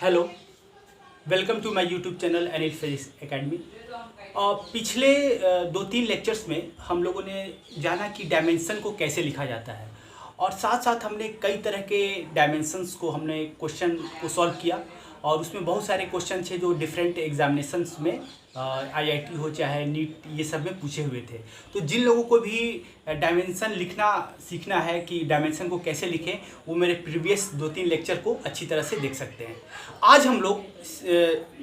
Hello, welcome to my YouTube channel Anil physics academy. पिछले 2-3 lectures में हम लोगों ने जाना कि डायमेंशन को कैसे लिखा जाता है और साथ साथ हमने कई तरह के डायमेंशंस को हमने क्वेश्चन को सॉल्व किया और उसमें बहुत सारे क्वेश्चन थे जो डिफरेंट एग्जामिनेशंस में आईआईटी हो चाहे नीट ये सब में पूछे हुए थे। तो जिन लोगों को भी डायमेंशन लिखना सीखना है कि डायमेंशन को कैसे लिखें, वो मेरे प्रीवियस 2-3 लेक्चर को अच्छी तरह से देख सकते हैं। आज हम लोग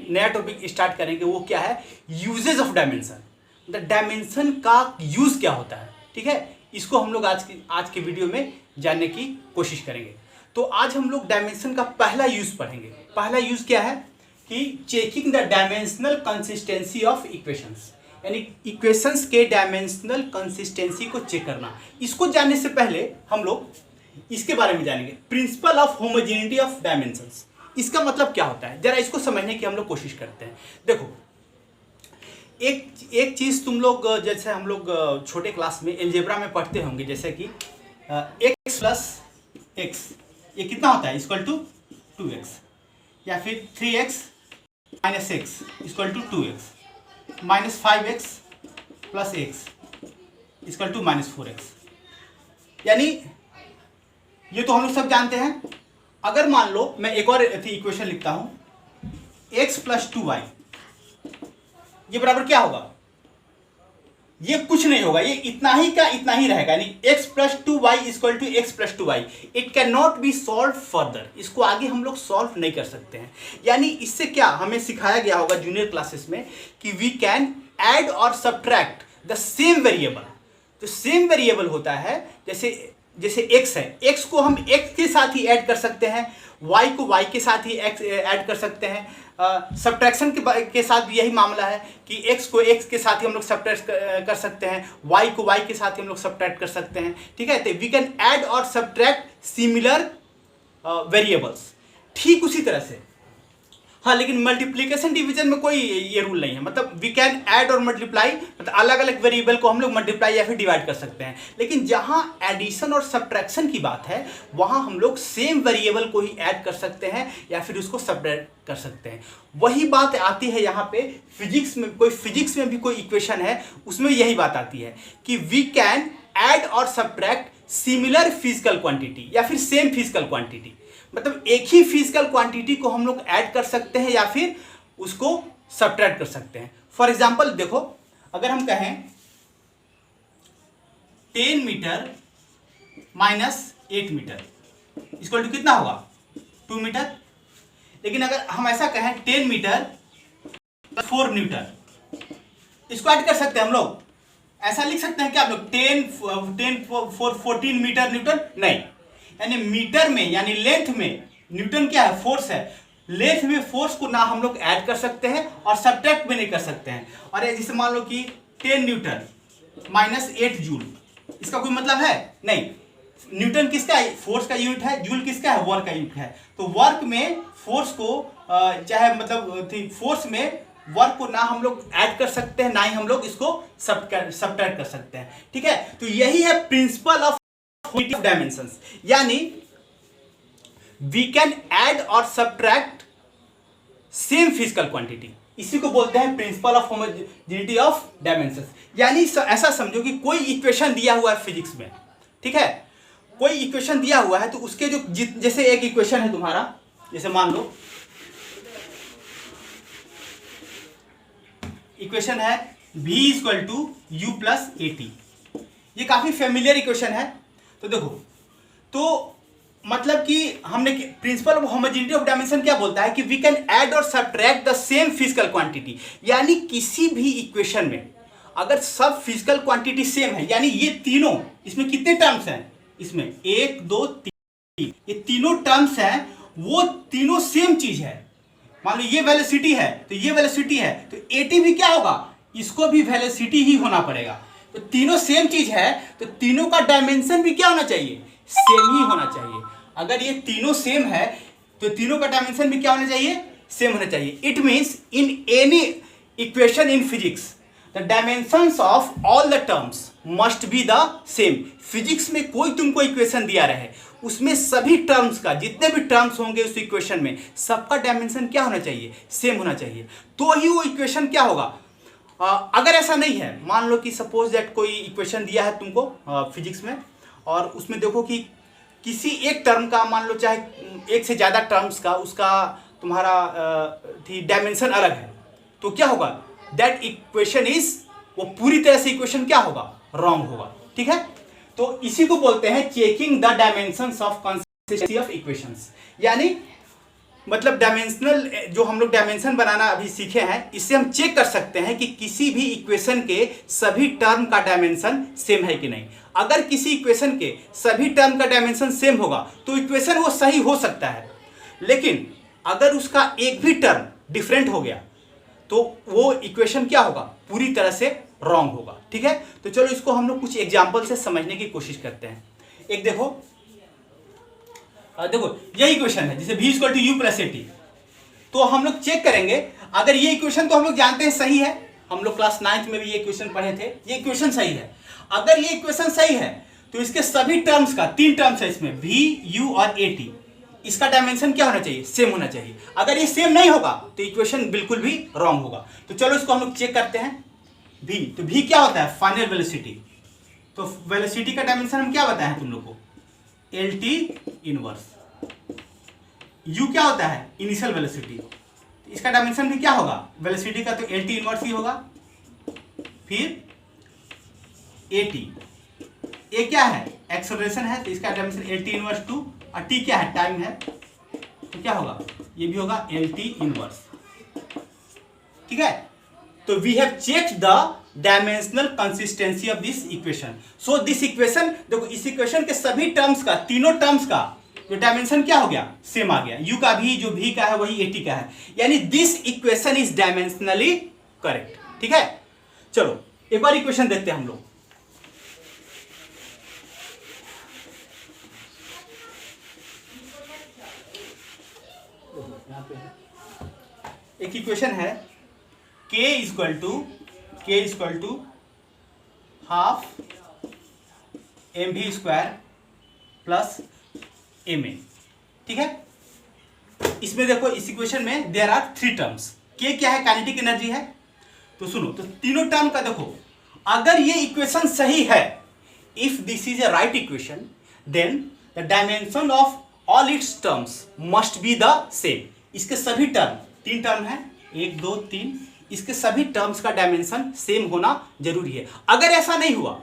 नया टॉपिक स्टार्ट करेंगे, वो क्या है, यूजेज ऑफ डायमेंशन। डायमेंशन का यूज़ क्या होता है, ठीक है, इसको हम लोग आज के वीडियो में जानने की कोशिश करेंगे। तो आज हम लोग डायमेंशन का पहला यूज़ पढ़ेंगे। पहला यूज़ क्या है कि checking the dimensional consistency of equations, यानी इक्वेशंस के डायमेंशनल कंसिस्टेंसी को चेक करना। इसको जानने से पहले हम लोग इसके बारे में जानेंगे, principle of homogeneity of dimensions. इसका मतलब क्या होता है, जरा इसको समझने की हम लोग कोशिश करते हैं। देखो, एक चीज़ तुम लोग, जैसे हम लोग छोटे क्लास में एलजेब्रा में पढ़ते होंगे, जैसे कि x प्लस एक्स ये कितना होता है, इक्वल टू 2x, या फिर 3x minus X equal to 2x, minus 5x plus X equal to minus 4x। यानी ये तो हम लोग सब जानते हैं। अगर मान लो मैं एक और इक्वेशन लिखता हूं, x प्लस 2y, ये बराबर क्या होगा, ये कुछ नहीं होगा, ये इतना ही का इतना ही रहेगा, यानी x plus 2y equal to X plus 2y। It can not be solve further, इसको आगे हम लोग सॉल्व नहीं कर सकते हैं। यानी इससे क्या हमें सिखाया गया होगा जूनियर क्लासेस में कि वी कैन ऐड और सब्ट्रैक्ट द सेम वेरिएबल। तो सेम वेरिएबल होता है, जैसे x है, x को हम x के साथ ही ऐड कर सकते हैं, y को y के साथ ही ऐड कर सकते हैं। सब्ट्रैक्शन के साथ भी यही मामला है कि x को x के साथ ही हम लोग सब्ट्रैक्ट कर सकते हैं, y को y के साथ ही हम लोग सब्ट्रैक्ट कर सकते हैं, ठीक है। तो वी कैन ऐड और सब्ट्रैक्ट सिमिलर वेरिएबल्स। ठीक उसी तरह से, हाँ, लेकिन मल्टीप्लिकेशन डिवीजन में कोई ये रूल नहीं है। मतलब वी कैन ऐड और मल्टीप्लाई, मतलब अलग अलग वेरिएबल को हम लोग मल्टीप्लाई या फिर डिवाइड कर सकते हैं। लेकिन जहाँ एडिशन और सब्ट्रैक्शन की बात है, वहाँ हम लोग सेम वेरिएबल को ही ऐड कर सकते हैं या फिर उसको सब्ट्रैक्ट कर सकते हैं। वही बात आती है यहाँ पे फिजिक्स में भी कोई इक्वेशन है, उसमें यही बात आती है कि वी कैन ऐड और सब्ट्रैक्ट सिमिलर फिजिकल क्वांटिटी या फिर सेम फिजिकल क्वांटिटी। मतलब एक ही फिजिकल क्वांटिटी को हम लोग ऐड कर सकते हैं या फिर उसको सब्ट्रैक्ट कर सकते हैं। फॉर एग्जांपल देखो, अगर हम कहें 10 metre minus 8 metre equal to कितना होगा, 2 मीटर। लेकिन अगर हम ऐसा कहें 10 मीटर प्लस 4 न्यूटन, इसको ऐड कर सकते हैं हम लोग। ऐसा लिख सकते हैं कि आप लोग 10 14 मीटर न्यूटन, नहीं, यानी मीटर में यानी लेंथ में न्यूटन क्या है, फोर्स है। लेंथ में फोर्स को ना हम लोग ऐड कर सकते हैं और सब्ट्रैक्ट भी नहीं कर सकते हैं। और जैसे मान लो कि 10 न्यूटन माइनस 8 जूल, इसका कोई मतलब है नहीं। न्यूटन किसका है, फोर्स का यूनिट है, जूल किसका है, वर्क का यूनिट है। तो वर्क में फोर्स को चाहे मतलब फोर्स में वर्क को ना हम लोग ऐड कर सकते हैं, ना ही हम लोग इसको सब्ट्रैक्ट कर सकते हैं, ठीक है। तो यही है प्रिंसिपल ऑफ डायमेंशंस, यानी वी कैन ऐड और सब्ट्रैक्ट सेम फिजिकल क्वांटिटी। इसी को बोलते हैं principle of homogeneity of dimensions. यानी ऐसा समझो कि कोई इक्वेशन दिया हुआ है फिजिक्स में, ठीक है, कोई इक्वेशन दिया हुआ है, तो उसके जो जैसे एक इक्वेशन है तुम्हारा, जैसे मान लो इक्वेशन है v equal to U plus A T. ये काफी फेमिलियर इक्वेशन है। तो देखो, तो मतलब कि हमने principle of homogeneity of dimension क्या बोलता है कि वी कैन ऐड और subtract the same physical quantity. यानी किसी भी इक्वेशन में अगर सब फिजिकल क्वांटिटी सेम है, यानी ये तीनों, इसमें कितने टर्म्स हैं, इसमें 1 2 3, ये तीनों टर्म्स हैं, वो तीनों सेम चीज है। मान लो ये वेलोसिटी है तो ये वेलोसिटी है, तो एटी भी क्या होगा, इसको भी वेलोसिटी ही होना पड़ेगा। तो तीनों सेम चीज है, तो तीनों का डायमेंशन भी क्या होना चाहिए, सेम ही होना चाहिए। अगर ये तीनों सेम है तो तीनों का डायमेंशन भी क्या होना चाहिए, सेम होना चाहिए। It means in any equation in physics the dimensions of all the terms must be the same. Physics में कोई तुमको इक्वेशन दिया रहे, उसमें सभी टर्म्स का, जितने भी टर्म्स होंगे उस इक्वेशन में, सबका डायमेंशन क्या होना चाहिए, सेम होना चाहिए, तो ही वो इक्वेशन क्या होगा। अगर ऐसा नहीं है, मान लो कि सपोज दैट कोई इक्वेशन दिया है तुमको फिजिक्स में, और उसमें देखो कि किसी एक टर्म का, मान लो चाहे एक से ज़्यादा टर्म्स का, उसका तुम्हारा डायमेंशन अलग है, तो क्या होगा, दैट इक्वेशन इज, वो पूरी तरह से इक्वेशन क्या होगा, रॉन्ग होगा। ठीक है, तो इसी को बोलते हैं checking the dimensions of consistency of equations. यानी मतलब डायमेंशनल, जो हम लोग डायमेंशन बनाना अभी सीखे हैं, इससे हम चेक कर सकते हैं कि किसी भी इक्वेशन के सभी टर्म का डायमेंशन सेम है कि नहीं। अगर किसी इक्वेशन के सभी टर्म का डायमेंशन सेम होगा तो इक्वेशन वो सही हो सकता है, लेकिन अगर उसका एक भी टर्म डिफरेंट हो गया तो वो इक्वेशन क्या होगा, पूरी तरह से रॉन्ग होगा। ठीक है, तो चलो इसको हम लोग कुछ एग्जाम्पल से समझने की कोशिश करते हैं। एक देखो यही इक्वेशन है, जैसे v equal to U plus A T, तो हम लोग चेक करेंगे, अगर ये इक्वेशन तो हम लोग जानते हैं सही है, हम लोग क्लास 9th में भी ये इक्वेशन पढ़े थे, ये इक्वेशन सही है। अगर ये इक्वेशन सही है तो इसके सभी टर्म्स का, 3 टर्म्स है इसमें, v, u और a t, इसका डायमेंशन क्या होना चाहिए, सेम होना चाहिए। अगर ये सेम नहीं होगा तो इक्वेशन बिल्कुल भी रॉन्ग होगा। तो चलो इसको हम लोग चेक करते हैं। v, तो v क्या होता है, फाइनल वेलोसिटी, तो वेलोसिटी का डायमेंशन हम क्या बताए हैं तुम लोग को, एल टी इनवर्स। u क्या होता है, इनिशियल वेलोसिटी, इसका डायमेंशन भी क्या होगा, वेलोसिटी का तो एल टी इनवर्स ही होगा। फिर ए टी, ए क्या है, एक्सेलरेशन है, तो इसका डायमेंशन एल टी इनवर्स 2, और टी क्या है, टाइम है, तो क्या होगा, ये भी होगा एल टी इनवर्स। ठीक है, तो we have checked the dimensional consistency of this equation. So this equation, देखो इस इक्वेशन के सभी टर्म्स का, तीनों टर्म्स का जो डायमेंशन क्या हो गया, सेम आ गया। u का भी, जो v का है वही at का है, यानी this equation is dimensionally correct. ठीक है, चलो एक बार इक्वेशन देखते हैं हम लोग। एक इक्वेशन है k equal to half M V square plus M A. ठीक है, इसमें देखो इस इक्वेशन में देयर आर 3 टर्म्स। k क्या है, काइनेटिक एनर्जी है। तो सुनो, तो तीनों टर्म का देखो, अगर ये इक्वेशन सही है, if this is a right equation, then the dimension of all its terms must be the same. इसके सभी टर्म, 3 टर्म है, 1 2 3, इसके सभी टर्म्स का डायमेंशन सेम होना जरूरी है। अगर ऐसा नहीं हुआ,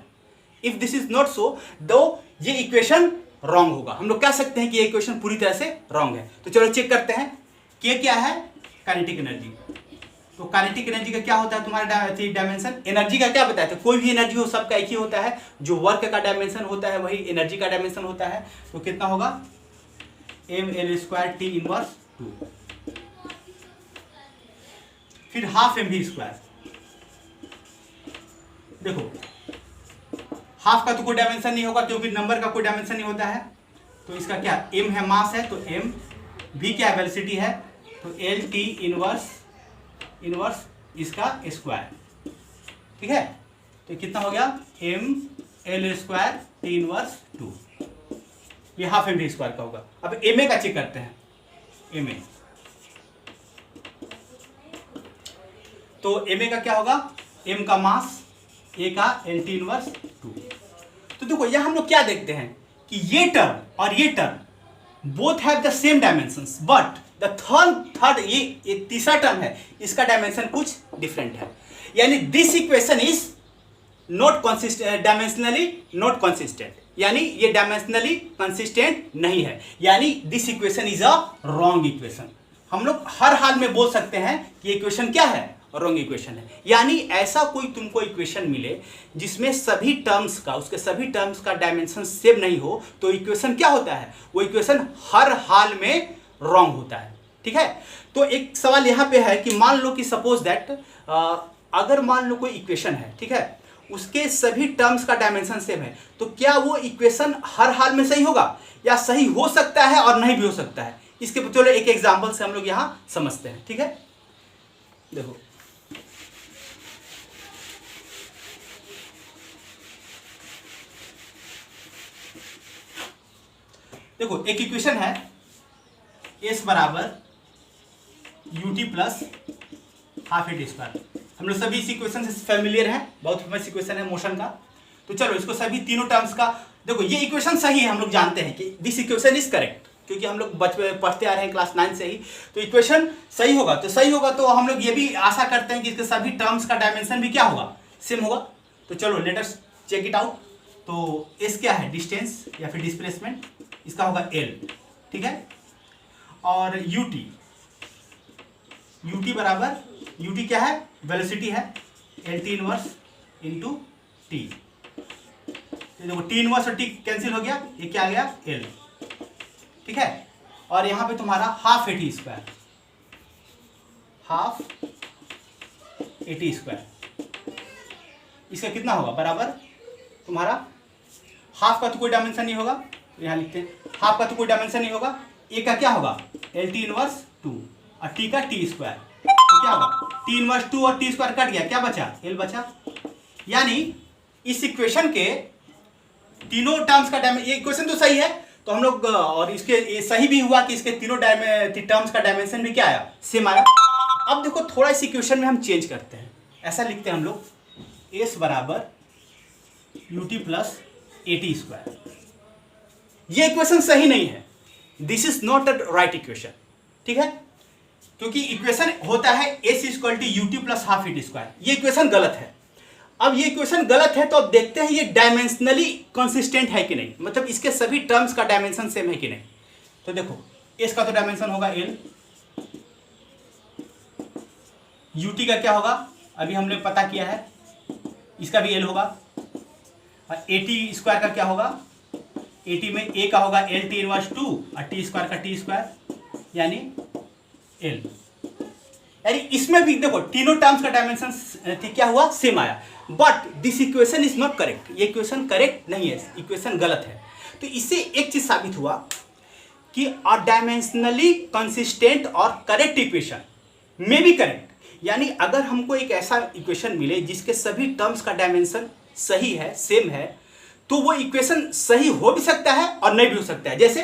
if this is not so, दो ये इक्वेशन रॉन्ग होगा। हम लोग कह सकते हैं कि ये इक्वेशन पूरी तरह से रॉन्ग है। तो चलो चेक करते हैं, के क्या है, काइनेटिक एनर्जी। तो काइनेटिक एनर्जी का क्या होता है तुम्हारा डायमेंशन, एनर्जी का क्या बताया था, कोई भी एनर्जी हो सबका एक ही होता है, जो वर्क का डायमेंशन होता है वही एनर्जी का डायमेंशन होता है। तो कितना होगा, M L square T inverse 2, फिर हाफ एम वी स्क्वायर। देखो हाफ का तो कोई डायमेंशन नहीं होगा क्योंकि नंबर का कोई डायमेंशन नहीं होता है, तो इसका क्या, m है, मास है, तो m, v क्या वेलोसिटी है, तो एल टी इनवर्स इसका स्क्वायर। ठीक है, तो कितना हो गया, m L square T inverse 2, ये हाफ एम वी स्क्वायर का होगा। अब एम ए का चेक करते हैं, एम ए, तो एम ए का क्या होगा, m का मास, a का एल टी इनवर्स 2। तो देखो यहां हम लोग क्या देखते हैं कि ये टर्म और ये term both have the same dimensions, but the third ये तीसरा टर्म है, इसका डायमेंशन कुछ डिफरेंट है। यानी this equation is not consistent, dimensionally not consistent, यानी ये डायमेंशनली कंसिस्टेंट नहीं है, यानी this equation is a wrong equation. हम लोग हर हाल में बोल सकते हैं कि इक्वेशन क्या है, रॉन्ग इक्वेशन है। यानी ऐसा कोई तुमको इक्वेशन मिले जिसमें सभी टर्म्स का, उसके सभी टर्म्स का डायमेंशन सेम नहीं हो, तो इक्वेशन क्या होता है, वो इक्वेशन हर हाल में रॉन्ग होता है। ठीक है, तो एक सवाल यहां पे है कि मान लो कि सपोज दैट अगर मान लो कोई इक्वेशन है, ठीक है, उसके सभी टर्म्स का डायमेंशन सेम है, तो क्या वो इक्वेशन हर हाल में सही होगा, या सही हो सकता है और नहीं भी हो सकता है। इसके चलो एक एग्जांपल से हम लोग यहां समझते हैं। ठीक है, देखो देखो एक इक्वेशन है एस बराबर U T plus half A T square. हम लोग सभी इस इक्वेशन से फैमिलियर हैं, बहुत फेमस इक्वेशन है मोशन का। तो चलो इसको सभी तीनों टर्म्स का, देखो ये इक्वेशन सही है, हम लोग जानते हैं कि दिस इक्वेशन इज करेक्ट, क्योंकि हम लोग बचपन पढ़ते आ रहे हैं क्लास 9 से ही। तो इक्वेशन सही होगा, तो सही होगा तो हम लोग ये भी आशा करते हैं कि इसके सभी टर्म्स का डायमेंशन भी क्या होगा, सेम होगा। तो चलो let us check it out. तो एस क्या है, डिस्टेंस या फिर डिस्प्लेसमेंट, इसका होगा एल, ठीक है। और यूटी, यूटी बराबर, यूटी क्या है, वेलोसिटी है, L T inverse into T. देखो टी इनवर्स और टी कैंसिल हो गया, ये क्या आ गया, एल, ठीक है। और यहां पे तुम्हारा half A T square, half A T square, इसका कितना होगा, बराबर तुम्हारा हाफ का तो कोई डायमेंशन नहीं होगा, तो यहां लिखते हैं हाफ का तो कोई डायमेंशन नहीं होगा, ए का क्या होगा, एल टी इनवर्स 2 और टी का टी स्क्वायर, तो क्या होगा, टी इनवर्स 2 और टी स्क्वायर कट गया, क्या बचा, एल बचा। यानी इस इक्वेशन के तीनों टर्म्स का डायमेंशन, ये इक्वेशन तो सही है, तो हम लोग और इसके ये सही भी हुआ कि इसके तीनों टर्म्स का डायमेंशन भी क्या आया, सेम आया। अब देखो थोड़ा इस इक्वेशन में हम चेंज करते हैं, ऐसा लिखते हैं हम लोग एस बराबर यूटी प्लस एटी स्क्वायर। ये इक्वेशन सही नहीं है, this is not a right equation, ठीक है, क्योंकि इक्वेशन होता है S equal to U T plus half A T square, ये इक्वेशन गलत है। अब ये इक्वेशन गलत है तो अब देखते हैं ये डायमेंशनली कंसिस्टेंट है कि नहीं, मतलब इसके सभी टर्म्स का डायमेंशन सेम है कि नहीं। तो देखो एस का तो डायमेंशन होगा एल, यूटी का क्या होगा, अभी हमने पता किया है, इसका भी एल होगा। और एटी स्क्वायर का क्या होगा, एटी में ए का होगा एल टी इनवर्स 2 और टी स्क्वायर का टी स्क्वायर यानी एल। यानी इसमें भी देखो तीनों टर्म्स का डायमेंशन क्या हुआ, सेम आया। But this equation is not correct, ये इक्वेशन करेक्ट नहीं है, इक्वेशन गलत है। तो इससे एक चीज साबित हुआ कि अ डायमेंशनली कंसिस्टेंट और करेक्ट इक्वेशन में भी करेक्ट। यानी अगर हमको एक ऐसा इक्वेशन मिले जिसके सभी टर्म्स का डायमेंशन सही है, सेम है, तो वो इक्वेशन सही हो भी सकता है और नहीं भी हो सकता है। जैसे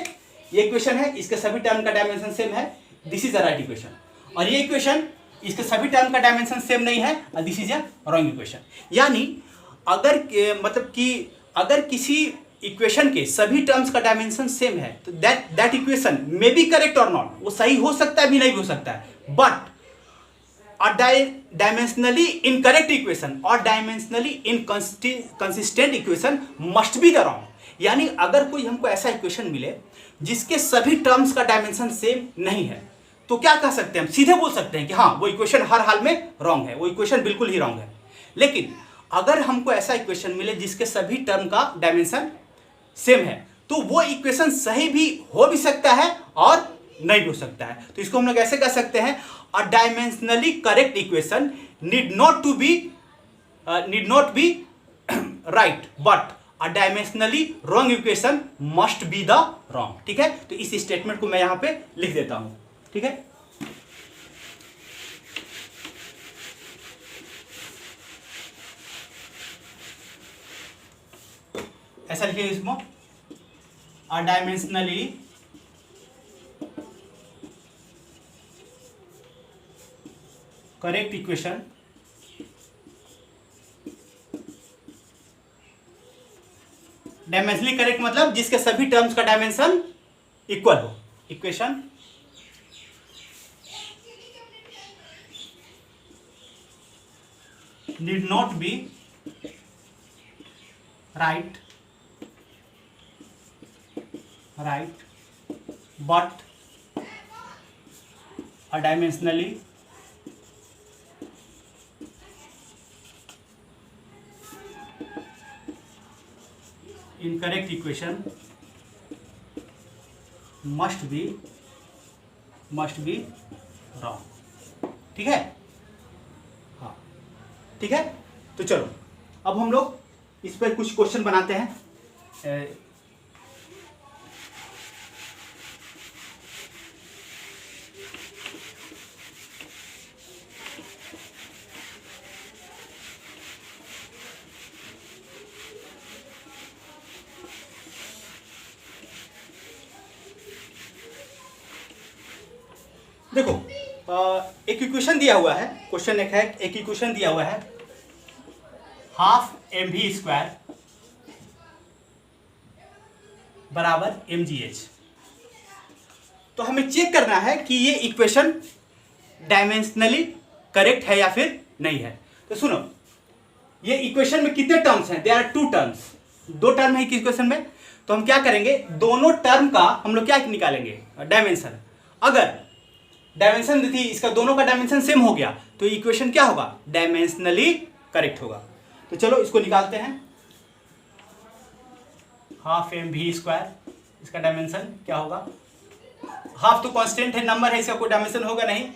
ये इक्वेशन है, इसके सभी टर्म का डायमेंशन सेम है, this is a right equation. और ये इक्वेशन, इसके सभी टर्म का डायमेंशन सेम नहीं है और this is a wrong equation. यानी अगर मतलब कि अगर किसी इक्वेशन के सभी टर्म्स का डायमेंशन सेम है तो that equation may be correct और नॉट, वो सही हो सकता है भी नहीं हो सकता है। But a dimensionally incorrect equation or dimensionally inconsistent equation must be the wrong। यानी अगर कोई हमको ऐसा इक्वेशन मिले जिसके सभी टर्म्स का डायमेंशन सेम नहीं है तो क्या कह सकते हैं, हम सीधे बोल सकते हैं कि हाँ वो इक्वेशन हर हाल में रॉन्ग है, वो इक्वेशन बिल्कुल ही रॉन्ग है। लेकिन अगर हमको ऐसा इक्वेशन मिले जिसके सभी टर्म का डायमेंशन सेम है तो वो इक्वेशन सही भी हो भी सकता है और नहीं भी हो सकता है। तो इसको हम लोग ऐसे कह सकते हैं, a dimensionally correct equation need not be right, but a dimensionally wrong equation must be the wrong. ठीक है, तो इस स्टेटमेंट को मैं यहां पे लिख देता हूं। ठीक है, ऐसा लिखिए इसमें, a dimensionally correct equation dimensionally correct मतलब जिसके सभी टर्म्स का डायमेंशन इक्वल हो। Equation need not be right but a dimensionally incorrect equation must be wrong। ठीक है, हाँ ठीक है। तो चलो अब हम लोग इस पर कुछ क्वेश्चन बनाते हैं। देखो एक इक्वेशन दिया हुआ है, क्वेश्चन एक है, एक इक्वेशन दिया हुआ है हाफ mv स्क्वायर बराबर mgh। तो हमें चेक करना है कि ये इक्वेशन डायमेंशनली करेक्ट है या फिर नहीं है। तो सुनो, ये इक्वेशन में कितने टर्म्स हैं? देयर आर 2 टर्म्स, 2 टर्म है इक्वेशन में। तो हम क्या करेंगे, दोनों टर्म का हम लोग क्या निकालेंगे, डायमेंशन। अगर डायमेंशन थी इसका, दोनों का डायमेंशन सेम हो गया तो इक्वेशन क्या होगा, डायमेंशनली करेक्ट होगा। तो चलो इसको निकालते हैं। हाफ mv स्क्वायर, इसका डायमेंशन क्या होगा, हाफ तो कांस्टेंट है, नंबर है, इसका कोई डायमेंशन होगा नहीं।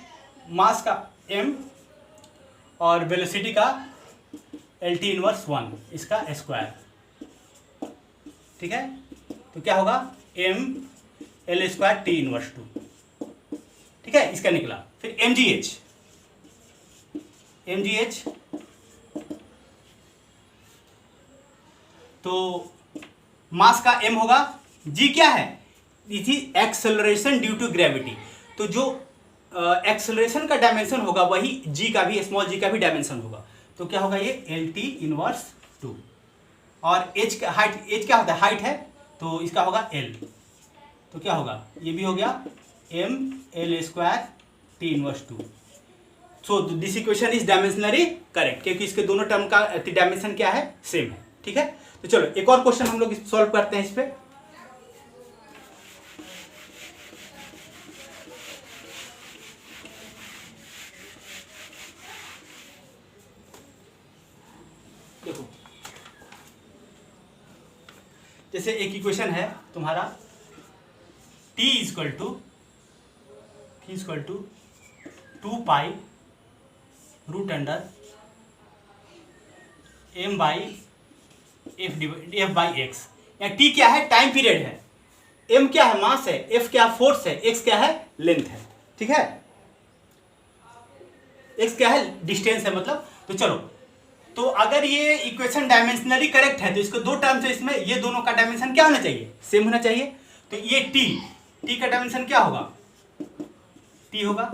मास का m और वेलोसिटी का LT इनवर्स 1, इसका स्क्वायर, ठीक है। तो क्या होगा, m L square T inverse 2, ठीक है, इसका निकला। फिर mgh, तो मास का m होगा, g क्या है, इसी एक्सेलरेशन ड्यू टू ग्रेविटी। तो जो एक्सेलरेशन का डायमेंशन होगा वही g का भी, स्मॉल g का भी डायमेंशन होगा। तो क्या होगा, ये LT इनवर्स 2। और h का हाइट, h क्या होता है, हाइट है, तो इसका होगा l। तो क्या होगा, ये भी हो गया m L square T inverse 2। So this equation is dimensionally correct, क्योंकि इसके दोनों टर्म का डायमेंशन क्या है, सेम है, ठीक है। तो चलो एक और क्वेश्चन हम लोग सॉल्व करते हैं इस पे। देखो, जैसे एक इक्वेशन है तुम्हारा t equal to 2 pi root under m by f by X. या t क्या है, टाइम पीरियड है, m क्या है, मास है, f क्या फोर्स है, x क्या है, लेंथ है, ठीक है, x क्या है, डिस्टेंस है मतलब। तो चलो, तो अगर ये इक्वेशन डायमेंशनली करेक्ट है तो इसको 2 टर्म्स है इसमें, ये दोनों का डायमेंशन क्या होना चाहिए, सेम होना चाहिए। तो ये t का डायमेंशन क्या होगा, t होगा।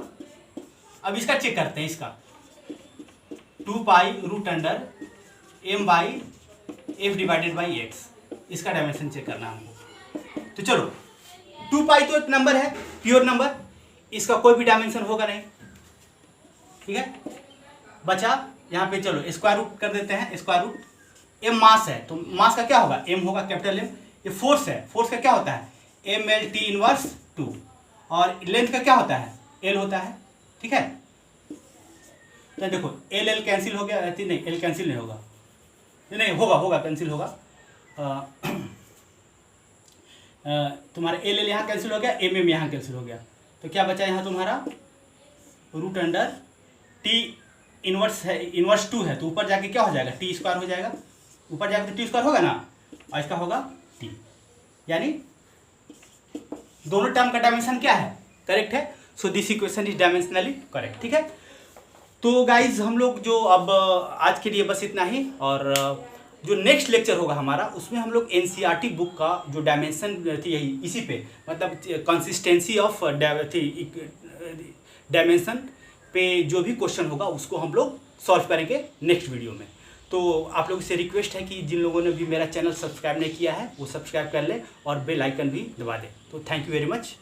अब इसका चेक करते हैं, इसका 2 pi root under m by f divided by x, इसका डायमेंशन चेक करना हमको। तो चलो, 2 पाई तो एक नंबर है, प्योर नंबर, इसका कोई भी डायमेंशन होगा नहीं, ठीक है। बचा यहाँ पे, चलो स्क्वायर रूट कर देते हैं, स्क्वायर रूट। m मास है तो मास का क्या होगा, m होगा, कैपिटल M। ये फोर्स है, फोर्स का क्या होता है, mLT इनवर्स 2। और लेंथ का क्या होता है, l होता है, ठीक है। तो देखो l कैंसिल हो गया, नहीं l कैंसिल नहीं होगा, नहीं होगा कैंसिल होगा। तुम्हारा l यहाँ कैंसिल हो गया, mm यहाँ कैंसिल हो गया। तो क्या बचा यहाँ तुम्हारा, रूट अंडर t इनवर्स है, इनवर्स 2 है, तो ऊपर जाके क्या हो जाएगा, t स्क्वायर हो जाएगा, ऊपर जाके तो t स्क्वायर होगा ना, और इसका होगा t। यानी दोनों टर्म का डायमेंशन क्या है, करेक्ट है। सो this equation is dimensionally correct, ठीक है। तो गाइज हम लोग जो अब आज के लिए बस इतना ही, और जो नेक्स्ट लेक्चर होगा हमारा उसमें हम लोग NCERT बुक का जो डायमेंशन थी इसी पे, मतलब कंसिस्टेंसी ऑफ डायमेंशन पे जो भी क्वेश्चन होगा उसको हम लोग सॉल्व करेंगे नेक्स्ट वीडियो में। तो आप लोगों से रिक्वेस्ट है कि जिन लोगों ने भी मेरा चैनल सब्सक्राइब नहीं किया है वो सब्सक्राइब कर ले और बेल आइकन भी दबा दे। तो थैंक यू वेरी मच।